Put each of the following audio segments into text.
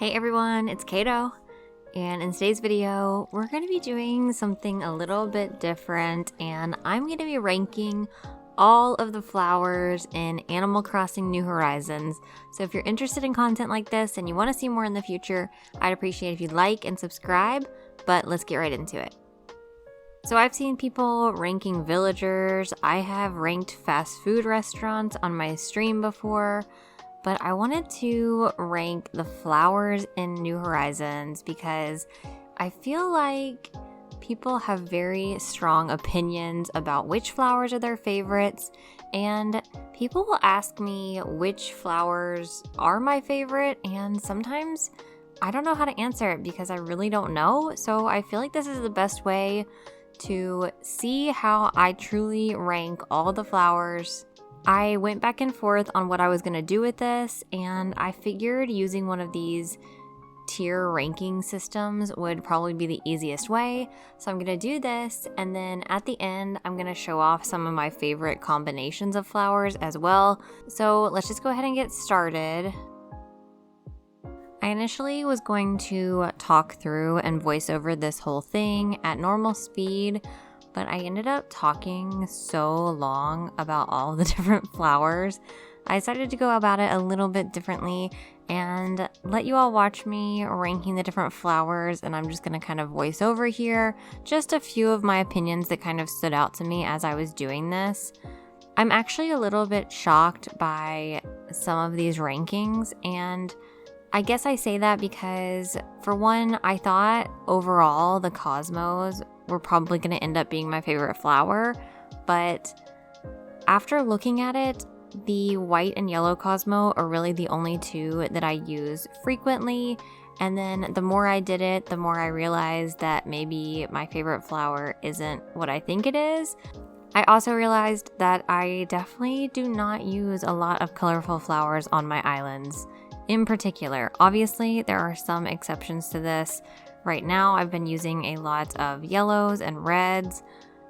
Hey everyone, it's Caito, and in today's video, we're going to be doing something a little bit different, and I'm going to be ranking all of the flowers in Animal Crossing New Horizons. So if you're interested in content like this and you want to see more in the future, I'd appreciate if you like and subscribe, but let's get right into it. So I've seen people ranking villagers, I have ranked fast food restaurants on my stream before, but I wanted to rank the flowers in New Horizons because I feel like people have very strong opinions about which flowers are their favorites, and people will ask me which flowers are my favorite, and sometimes I don't know how to answer it because I really don't know. So I feel like this is the best way to see how I truly rank all the flowers. I went back and forth on what I was going to do with this, and I figured using one of these tier ranking systems would probably be the easiest way. So I'm going to do this, and then at the end, I'm going to show off some of my favorite combinations of flowers as well. So let's just go ahead and get started. I initially was going to talk through and voice over this whole thing at normal speed, but I ended up talking so long about all the different flowers. I decided to go about it a little bit differently and let you all watch me ranking the different flowers, and I'm just going to kind of voice over here just a few of my opinions that kind of stood out to me as I was doing this. I'm actually a little bit shocked by some of these rankings, and I guess I say that because, for one, I thought overall the Cosmos were probably going to end up being my favorite flower, but after looking at it, the white and yellow Cosmo are really the only two that I use frequently, and then the more I did it, the more I realized that maybe my favorite flower isn't what I think it is. I also realized that I definitely do not use a lot of colorful flowers on my islands. In particular, obviously there are some exceptions to this. Right now I've been using a lot of yellows and reds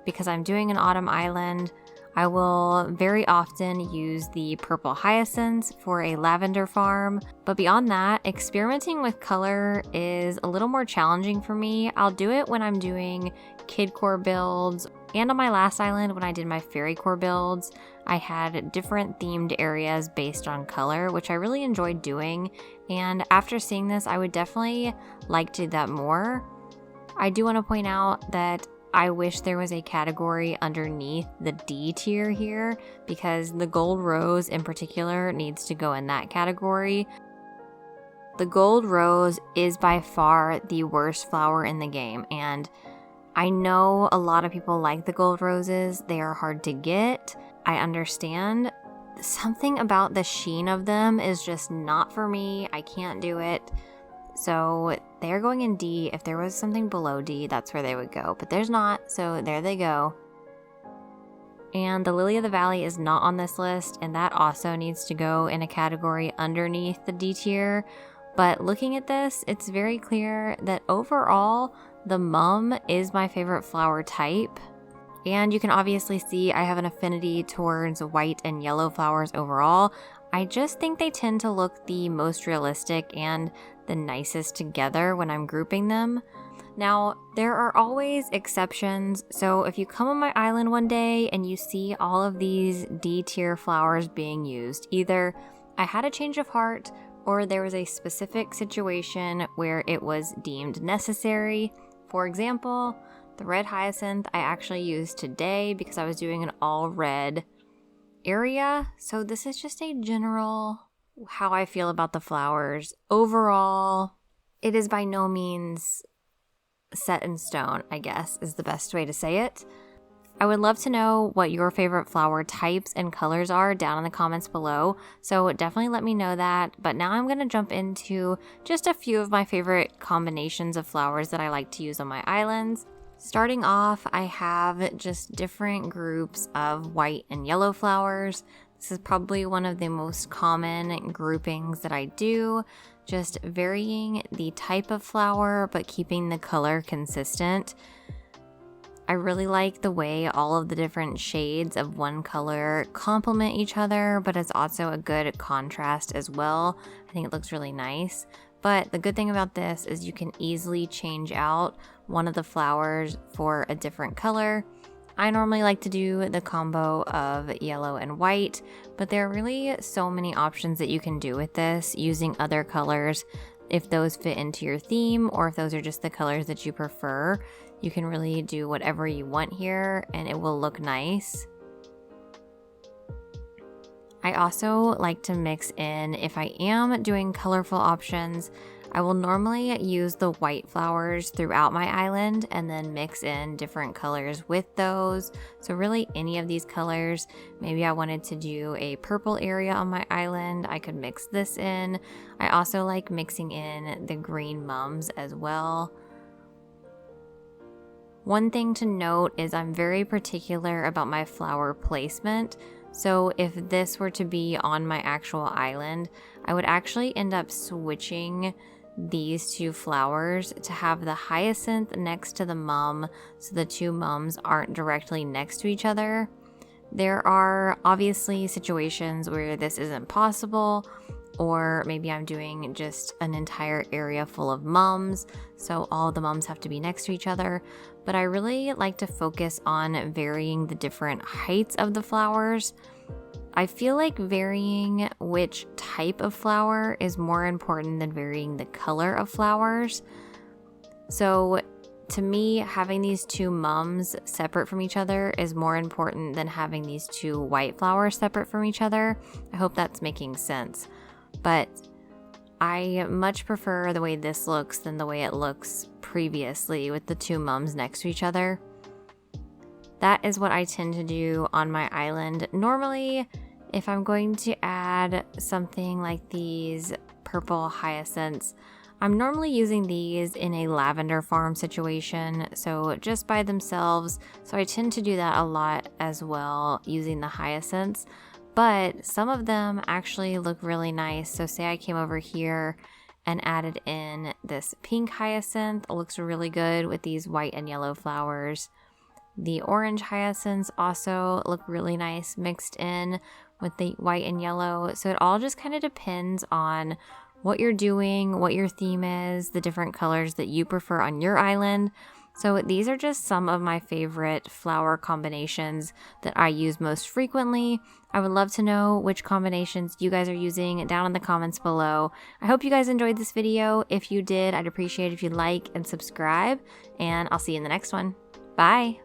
because I'm doing an autumn island. I will very often use the purple hyacinths for a lavender farm, but beyond that, experimenting with color is a little more challenging for me. I'll do it when I'm doing kid core builds, and on my last island when I did my fairy core builds, I had different themed areas based on color, which I really enjoyed doing, and after seeing this, I would definitely like to do that more. I do want to point out that I wish there was a category underneath the D tier here, because the gold rose in particular needs to go in that category. The gold rose is by far the worst flower in the game, and I know a lot of people like the gold roses. They are hard to get. I understand. Something about the sheen of them is just not for me. I can't do it. So they're going in D. If there was something below D, that's where they would go. But there's not, so there they go. And the Lily of the Valley is not on this list, and that also needs to go in a category underneath the D tier. But looking at this, it's very clear that overall, the mum is my favorite flower type. And you can obviously see I have an affinity towards white and yellow flowers overall. I just think they tend to look the most realistic and the nicest together when I'm grouping them. Now, there are always exceptions, so if you come on my island one day and you see all of these D tier flowers being used, either I had a change of heart or there was a specific situation where it was deemed necessary. For example, the red hyacinth I actually used today because I was doing an all red area. So this is just a general how I feel about the flowers. Overall, it is by no means set in stone, I guess, is the best way to say it. I would love to know what your favorite flower types and colors are down in the comments below, so definitely let me know that. But now I'm going to jump into just a few of my favorite combinations of flowers that I like to use on my islands. Starting off, I have just different groups of white and yellow flowers. This is probably one of the most common groupings that I do, just varying the type of flower but keeping the color consistent. I really like the way all of the different shades of one color complement each other, but it's also a good contrast as well. I think it looks really nice. But the good thing about this is you can easily change out one of the flowers for a different color. I normally like to do the combo of yellow and white, but there are really so many options that you can do with this using other colors. If those fit into your theme or if those are just the colors that you prefer, you can really do whatever you want here and it will look nice. I also like to mix in, if I am doing colorful options, I will normally use the white flowers throughout my island and then mix in different colors with those. So really any of these colors. Maybe I wanted to do a purple area on my island, I could mix this in. I also like mixing in the green mums as well. One thing to note is I'm very particular about my flower placement. So if this were to be on my actual island, I would actually end up switching these two flowers to have the hyacinth next to the mum so the two mums aren't directly next to each other. There are obviously situations where this isn't possible, or maybe I'm doing just an entire area full of mums, so all the mums have to be next to each other. But I really like to focus on varying the different heights of the flowers. I feel like varying which type of flower is more important than varying the color of flowers. So to me, having these two mums separate from each other is more important than having these two white flowers separate from each other. I hope that's making sense. But I much prefer the way this looks than the way it looks previously with the two mums next to each other. That is what I tend to do on my island. Normally, if I'm going to add something like these purple hyacinths, I'm normally using these in a lavender farm situation, so just by themselves. So I tend to do that a lot as well, using the hyacinths. But some of them actually look really nice. So say I came over here and added in this pink hyacinth. It looks really good with these white and yellow flowers. The orange hyacinths also look really nice mixed in with the white and yellow. So it all just kind of depends on what you're doing, what your theme is, the different colors that you prefer on your island. So these are just some of my favorite flower combinations that I use most frequently. I would love to know which combinations you guys are using down in the comments below. I hope you guys enjoyed this video. If you did, I'd appreciate it if you like and subscribe, and I'll see you in the next one. Bye!